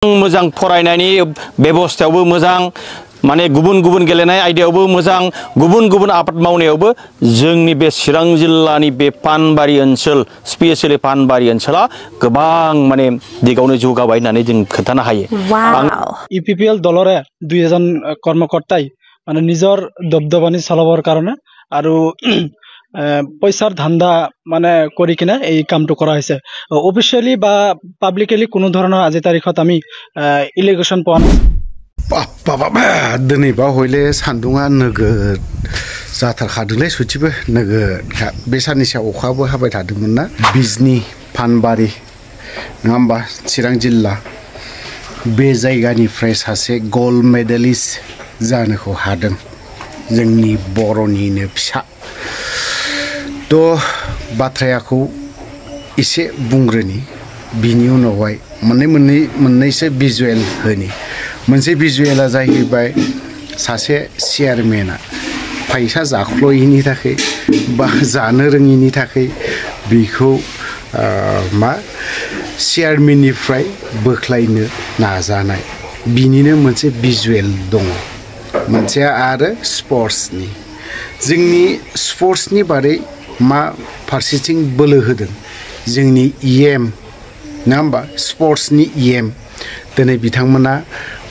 मोजां फरायनायनि बेबस्थायावबो मोजां माने गुबुन गेलेनाय आयदायावबो मोजां गुबुन आबाद मावनायावबो जोंनि बे चिरां जिल्लानि बे पानबारि ओनसोल स्पेशली पानबारि ओनसोला गोबां माने दिगावनो जौगाबाय होननानै जों खोन्थानो हायो। ইউপিপিএল দলৰে দুইজন কৰ্মকৰ্তাই মানে নিজৰ দবদবানি চলাবৰ কাৰণে আৰু পইচাৰ ধান্দা মানে কৰি কিনে এই কামটো কৰা হৈছে। অফিচিয়ালি বা পাব্লিকলি কোনো ধৰণৰ আজি তাৰিখত আমি ইলিগেশন পোৱা নাই। बाबा दिनैबा हयले सान्दुङा नोगोद जाथारखादोंलै सुथिबो नोगोदखा बे साननैसो अखाबो हाबाय थादोंमोन ना बिजनि पानबारि नङा होमबा चिरां जिल्ला बे जायगानिफ्राय सासे गल्ड मेडेलिस्ट जानोखौ हादों जोंनि बर'निनो फिसा थ' बाथ्रायाखौ एसे बुंग्रोनि बिनि उनावहाय मोननैसो भिजुएल होनि मोनसे भिजुएला जाहैबाय सासे चेयारमेना फैसा जाख्ल'यैनि थाखाय बा जानो रोङिनि थाखाय बिखौ मा चेयारमेननिफ्राय बोख्लायनो नाजानाय बिनिनो मोनसे भिजुएल दङ। मोनसेया आरो स्पर्ट्सनि जोंनि स्पर्ट्सनि बारै मा फारसेथिं बोलो होदों जोंनि इएम नङा होमबा स्पर्ट्सनि इएम दिनै बिथांमोना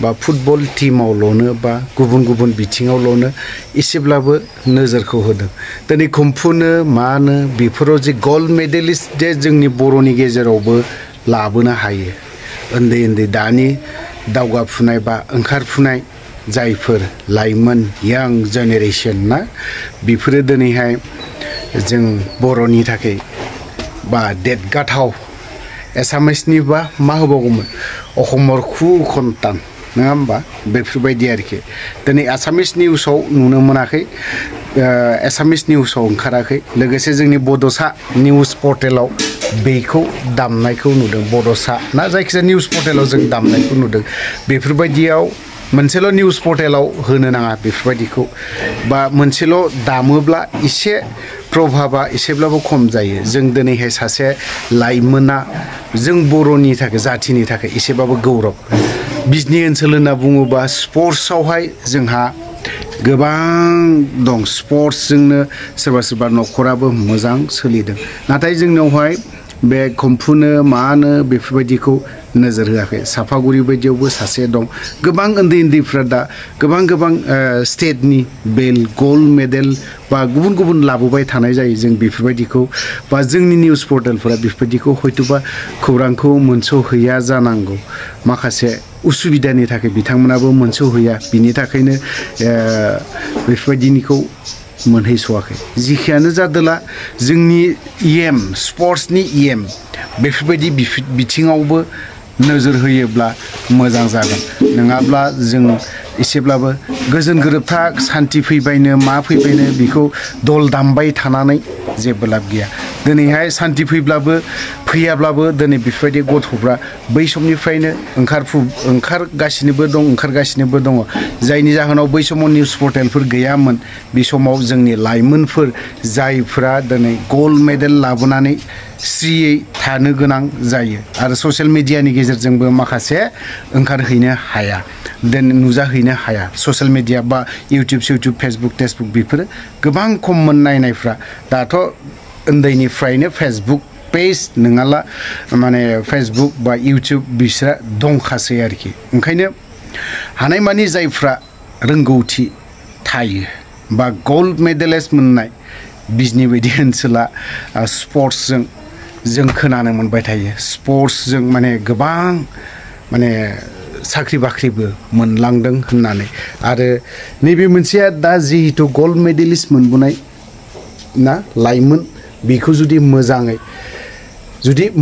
बा फुटबल टीमावल'नो बा गुबुन बिथिङावल'नो एसेब्लाबो नोजोरखौ होदों दिनै खुम्फुनो मानो बेफोराव जे गल्ड मेडेलिस्ट जे जोंनि बर'नि गेजेरावबो लाबोनो हायो उन्दै दानि दावगाफुनाय बा ओंखारफुनाय जायफोर लाइमोन यां जेनेरेशन ना बेफोरो दिनैहाय जों बर'नि थाखाय बा देदगाथाव एसामिसनि बा मा होबावगौमोन अखमर खु खन्तान नङा होमबा बेफोरबायदि आरोखि दिनै आसामिस निउसाव नुनो मोनाखै एसामिस निउसाव ओंखाराखै लोगोसे जोंनि बड'सा निउस पर्टेलाव बेखौ दामनायखौ नुदों बड'सा ना जायखिजाया निउस पर्टेलाव जों दामनायखौ नुदों बेफोरबायदियाव मोनसेल' निउस पर्टेलाव होनो नाङा बेफोरबायदिखौ बा मोनसेल' दामोब्ला एसे प्रभाबा एसेब्लाबो खम जायो जों दिनैहाय सासे लाइमोना जों बर'नि थाखाय जाथिनि थाखाय एसेबाबो गौरब बिजनि ओनसोल होनना बुङोबा स्पर्ट्सआवहाय जोंहा गोबां दं स्पर्ट्सजोंनो सोरबा न'खराबो मोजां सोलिदों नाथाय जोंनावहाय बे खुम्फुनो मानो बेफोरबायदिखौ नोजोर होआखै साफागुरि बायदियावबो सासे दं गोबां उन्दैफ्रा दा गोबां स्टेटनि बेल गल्ड मेडेल बा गुबुन लाबोबाय थानाय जायो जों बेफोरबायदिखौ बा जोंनि निउस पर्टेलफोरा बेफोरबायदिखौ हयथ'बा खौरांखौ मोनस'हैया जानांगौ माखासे उसुबिदानि थाखाय बिथांमोनाबो मोनस'हैया बिनि थाखायनो बेफोरबायदिनिखौ मोनहैस'वाखै जिखियानो जादोला जोंनि इएम स्पर्ट्सनि इएम बेफोरबायदि बिथिङावबो नोजोर होयोब्ला मोजां जागोन नङाब्ला जों एसेब्लाबो गोजोन गोरोबथा सान्थि फैबायनो मा फैबायनो बेखौ दल दामबाय थानानै जेबो लाब गैया दिनैहाय सान्थि फैयाब्लाबो दिनै बेफोरबायदि गथ'फ्रा बै समनिफ्रायनो ओंखारगासिनोबो दङ जायनि जाहोनाव बै समाव निउस पर्टेलफोर गैयामोन बे समाव जोंनि लाइमोनफोर जायफ्रा दिनै गल्ड मेडेल लाबोनानै स्रियै थानो गोनां जायो आरो ससियेल मिडियानि गेजेरजोंबो माखासे ओंखारहैनो हाया नुजाहैनो हाया ससियेल मिडिया बा इउटुब फेसबुक बेफोरो गोबां खममोन नायनायफ्रा दाथ' उन्दैनिफ्रायनो फेसबुक पेज नङाला माने फेसबुक बा इउटुब बिसोरा दंखासै आरोखि ओंखायनो हानायमानि जायफ्रा रोंगौथि थायो बा गल्ड मेडेलिस्ट मोननाय बिजनि बायदि ओनसोला स्पर्ट्सजों जों खोनानो मोनबाय थायो स्पर्ट्सजों माने गोबां माने साख्रि बाख्रिबो मोनलांदों होननानै आरो नैबे मोनसेया दा जिहेतु गल्ड मेडेलिस्ट मोनबोनाय ना लाइमोन बेखौ जुदि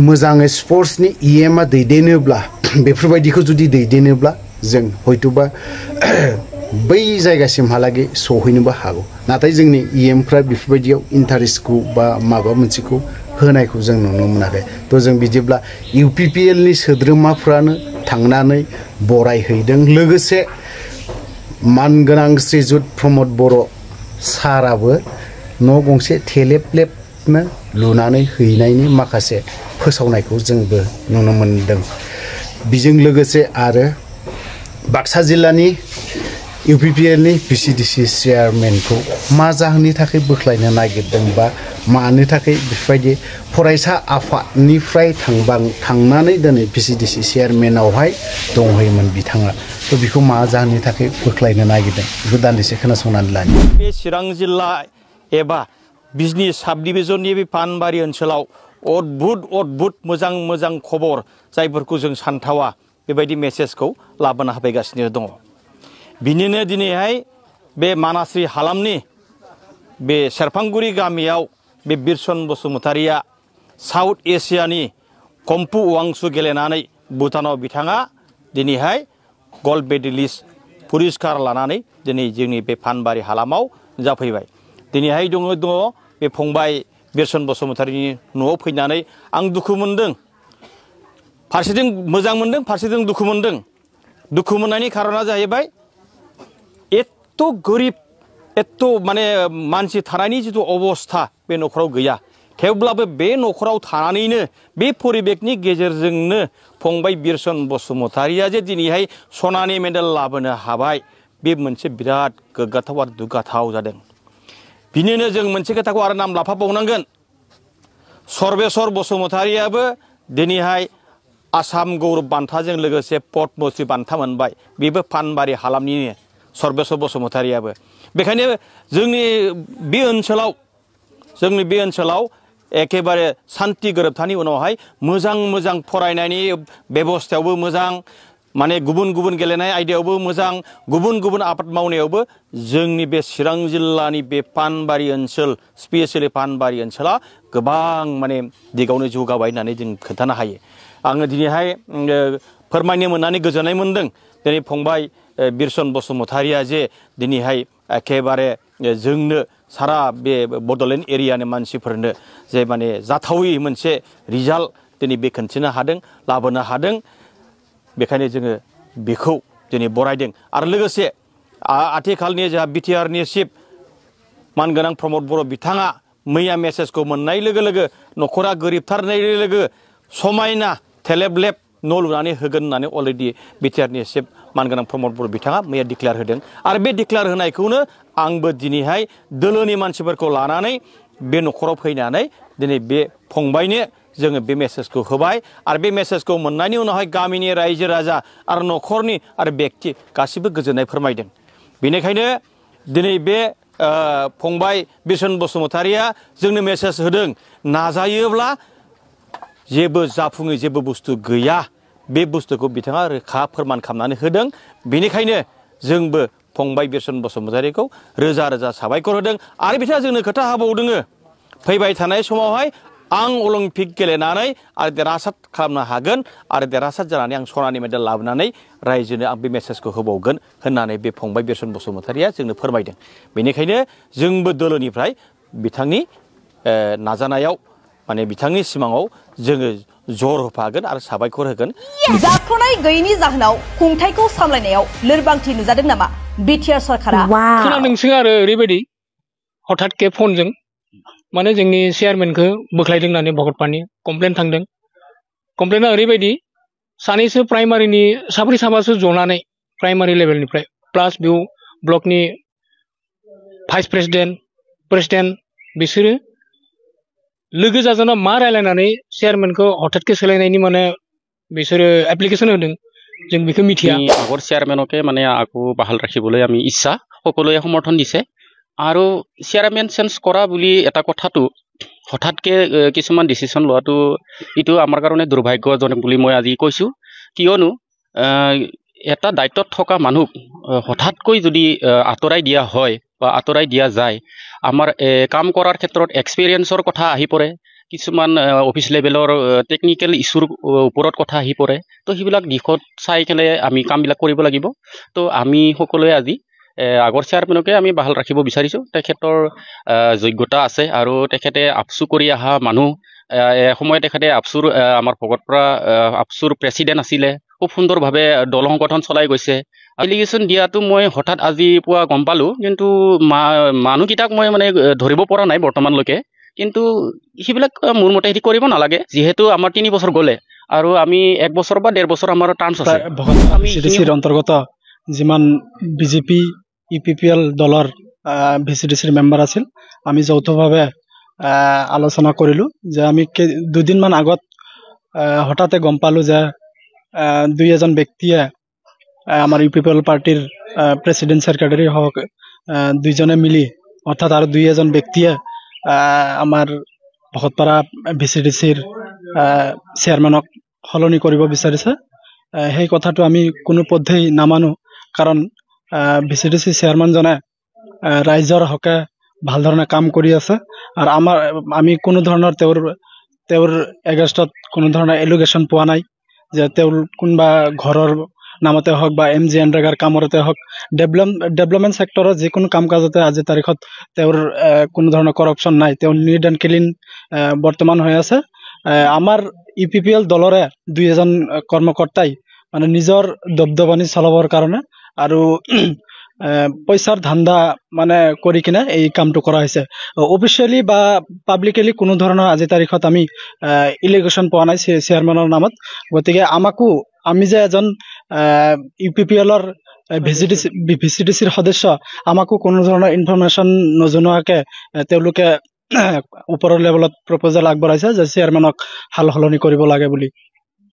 मोजाङै स्पर्ट्सनि इएमआ दैदेनोब्ला बेफोरबायदिखौ जुदि दैदेनोब्ला जों हयथ'बा बै जायगासिमहालागै सहैनोबो हागौ नाथाय जोंनि इएमफ्रा बेफोरबायदियाव इन्टारेस्टखौ बा माबा मोनसेखौ होनायखौ जों नुनो मोनाखै थ' जों बिदिब्ला इउपिपिएलनि सोद्रोमाफ्रानो थांनानै बरायहैदों लोगोसे मानगोनां श्रीजुत प्रमद बर' साराबो न' गंसे थेलेबलेबनो लुनानै हैनायनि माखासे फोसावनायखौ जोंबो नुनो मोनदों बेजों लोगोसे आरो बाक्सा जिल्लानि UPPL नि VCDC चेयारमेनखौ मा जाहोननि थाखाय बोख्लायनो नागिरदों बा मानो थाखाय बेफोरबायदि फरायसा आफादनिफ्राय थांनानै दिनै VCDC चेयारमेनावहाय दंहैयोमोन बिथाङा थ' बेखौ मा जाहोननि थाखाय बोख्लायनो नागिरदों बेखौ दान्दिसे खोनासंनानै लानि बे चिरां जिल्ला एबा बिजनि साब डिभिजननि बे पानबारि ओनसोलाव अद्भुत मोजां खबर जायफोरखौ जों सानथावा बेबायदि मेसेजखौ लाबोना होफैगासिनो दङ बिनिनो दिनैहाय बे मानास्रि हालामनि बे सेरफांगुरि गामियाव बे बिरसन बसुमतारिया साउथ एसियानि कम्फु वांसु गेलेनानै भुटानाव बिथाङा दिनैहाय गल्ड मेडेलिस्ट पुरस्कार लानानै दिनै जोंनि बे पानबारि हालामाव जाफैबाय दिनैहाय दङ बे फंबाय बिरसन बसुमतारिनि न'आव फैनानै आं दुखु मोनदों फारसेथिं मोजां मोनदों फारसेथिं दुखु मोनदों दुखु मोननायनि खारना जाहैबाय एत्त गोरिब एत्त माने मानसि थानायनि जितु अबस्था बे न'खराव गैया थेवब्लाबो बे न'खराव थानानैनो बे परिबेकनि गेजेरजोंनो फंबाय बिरसन बसुमतारिया जे दिनैहाय सनानि मेडेल लाबोनो हाबाय बे मोनसे बिराद गोग्गाथाव आरो दुगाथाव जादों बिनिनो जों मोनसे खोथाखौ आरो नाम लाफाबावनांगोन सर्वेश्वर बसुमतारियाबो दिनैहाय आसाम गौरब बान्थाजों लोगोसे पद्मश्री बान्था मोनबाय बेबो पानबारि हालामनिनो सर्वेश्वर बसुमतारियाबो बेखायनो जोंनि बे ओनसोलाव एकेबारे शान्ति गोरोबथानि उनावहाय मोजां फरायनायनि बेबस्थायावबो मोजां माने गुबुन गेलेनाय आयदायावबो मोजां गुबुन आबाद मावनायावबो जोंनि बे चिरां जिल्लानि बे पानबारि ओनसोल स्पेसियेलि पानबारि ओनसोला गोबां माने दिगावनो जौगाबाय होननानै जों खोन्थानो हायो आङो दिनैहाय फोरमायनो मोननानै गोजोननाय मोनदों दिनै फंबाय बिरसन बसुमतारिया जे दिनैहाय एकेबारे जोंनो सारा बे बड'लेण्ड एरियानि मानसिफोरनो जे माने जाथावै मोनसे रिजाल्ट दिनै बे खोन्थिनो हादों लाबोनो हादों बेखायनो जोङो बेखौ दिनै बरायदों आरो लोगोसे आथिखालनि जोंहा बिटिआरनि चिफ मानगोनां प्रमद बर' बिथाङा मैया मेसेजखौ मोननाय लोगो न'खरा गोरिबथारनाय लोगो समायना थेलेबलेब न' लुनानै होगोन होननानै अलरेडि बिटिआरनि चिफ मानगोनां प्रमद बर' बिथाङा मैया डिक्लेयार होदों आरो बे डिक्लेयार होनायखौनो आंबो दिनैहाय दोलोनि मानसिफोरखौ लानानै बे न'खराव फैनानै दिनै बे फंबायनो जोङो बे मेसेजखौ होबाय आरो बे मेसेजखौ मोननायनि उनावहाय गामिनि रायजो राजा आरो न'खरनि आरो बेक्ति गासिबो गोजोननाय फोरमायदों बेनिखायनो दिनै बे फंबाय बिरसन बसुमतारिया जोंनो मेसेज होदों नाजायोब्ला जेबो जाफुङै जेबो बुस्थु गैया बे बुस्थुखौ बिथाङा रोखा फोरमान खालामनानै होदों बेनिखायनो जोंबो फंबाय बिरसन बसुमतारिखौ रोजा साबायखर होदों आरो बिथाङा जोंनो खोथा होबावदों फैबाय थानाय समावहाय आं अलिम्पिक गेलेनानै आरो देरहासार खालामनो हागोन आरो देरहासार जानानै आं सनानि मेडेल लाबोनानै रायजोनो आं बे मेसेजखौ होबावगोन होननानै बे फंबाय बिरसन बसुमतारिया जोंनो फोरमायदों बेनिखायनो जोंबो दोलोनिफ्राय बिथांनि नाजानायाव माने बिथांनि सिमाङाव जोङो जर होफागोन आरो साबायखर होगोन जाख्लनाय गैयैनि जाहोनाव खुंथायखौ सामलायनायाव लोरबांथि नुजादों नामा बिटिआर सरकारा खोनादोंसो आरो ओरैबायदि हठातके फनजों माने जोंनि चेयारमेनखौ बोख्लायदों होननानै भगतपानि कमप्लेन थांदों कमप्लेना ओरैबायदि सानैसो प्राइमारिनि साब्रै साबासो जनानै प्राइमारि लेभेलनिफ्राय प्लास बेयाव ब्लकनि भाइस प्रेसिडेन्ट बिसोरो लोगो जाजना मा रायलायनानै चेयारमेनखौ हठातके सोलायनायनि माने बिसोरो एप्लिकेशन होदों जों बेखौ मिथिया আগৰ চেয়াৰমেনকে মানে আকৌ বাহাল ৰাখিবলৈ আমি ইচ্ছা সকলোৱে সমৰ্থন দিছে আৰু চেয়াৰমেন চেঞ্জ কৰা বুলি এটা কথাটো হঠাৎকে কিছুমান ডিসিশন লোৱাটো ইটো আমাৰ কাৰণে দুৰ্ভাগ্যজনক বুলি মই আজি কৈছো কিয়নো এটা দায়িত্বত থকা মানুহ হঠাৎকৈ যদি আতৰাই দিয়া হয় বা আতৰাই দিয়া যায় আমাৰ কাম কৰাৰ ক্ষেত্ৰত এক্সপেৰিয়েন্সৰ কথা আহি পৰে কিছুমান অফিস লেভেলৰ টেকনিক্যাল ইস্যুৰ ওপৰত কথা আহি পৰে তো হিবিলাক দিখত চাই কেনে আমি কামবিলাক কৰিব লাগিব তো আমি সকলোৱে আজি আগৰ চেয়াৰমেনকে আমি বাহাল ৰাখিব বিচাৰিছো তেখেতৰ যোগ্যতা আছে আৰু তেখেতে আপসু কৰি আহা মানুহ সময় তেখেতে আপসুৰ আমাৰ ভগতপুৰা আপসুৰ প্ৰেসিডেন্ট আছিলে খুব সুন্দৰভাৱে দল সংগঠন চলাই গৈছে এলিগেশন দিয়াটো মই হঠাৎ আজি পুৱা গম পালো কিন্তু মানুহকিটাক মই মানে ধৰিব পৰা নাই বৰ্তমানলৈকে কিন্তু হিবিলাক মোৰ মতে হেতি কৰিব নালাগে যেহেতু আমাৰ 3 বছৰ গলে আৰু আমি 1 বছৰ বা 1.5 বছৰ আমাৰ টাৰ্মছ আছে আমি ভিচিডিচিৰ অন্তৰ্গত যিমান বিজেপি ইপিপিএল দলৰ ভিচিডিচিৰ মেম্বাৰ আছিল আমি যৌথভাৱে আলোচনা কৰিলো যে আমি 2 দিনমান আগত হঠাতে গম পালো যে 2-এজন ব্যক্তিয়ে আমাৰ ইউপিপিএল পাৰ্টিৰ প্ৰেচিডেন্ট সেক্ৰেটাৰী হওক 2জনে মিলি অৰ্থাৎ আৰু 2-এজন ব্যক্তিয়ে আমাৰ ভকতপাৰা ভিচিডিচিৰ চেয়াৰমেনক সলনি কৰিব বিচাৰিছে সেই কথাটো আমি কোনো পদ্ধতি নামানো কাৰণ ভিচিডিচি চেয়াৰমেনজনে ৰাইজৰ হকে ভাল ধৰণে কাম কৰি আছে আৰু আমি কোনো ধৰণৰ তেওঁৰ এগেইনষ্টত কোনো ধৰণৰ এলিগেশ্যন পোৱা নাই যে তেওঁৰ কোনবা ঘৰৰ নামতে হওক বা এমজি এনৰেগাৰ কামতে হওক ডেভেলপমেন্ট সেক্টৰৰ যিকোনো কাম কাজতে আজি তাৰিখত তেওঁৰ কোনো ধৰণৰ কৰাপশন নাই তেওঁ নিট এণ্ড ক্লিন বৰ্তমান হৈ আছে আমাৰ ইপিপিএল দলৰে 2-এজন কৰ্মকৰ্তাই মানে নিজৰ দবদবানি চলাবৰ কাৰণে আৰু পইচাৰ ধান্দা মানে কৰি কিনে এই কামটো কৰা হৈছে অফিচিয়ালি বা পাব্লিকলি কোনো ধৰণৰ আজি তাৰিখত আমি ইলিগেশ্যন পোৱা নাই চেয়াৰমেনৰ নামত গতিকে আমি যে এজন ইউপিপিএলৰ ভিচিডিচিৰ সদস্য আমাকো কোনো ধৰণৰ ইনফৰমেশ্যন নজনোৱাকে তেওঁলোকে ওপৰৰ লেভেলত প্ৰপ'জাল আগবঢ়াইছে যে চেয়াৰমেনক হাল সলনি কৰিব লাগে বুলি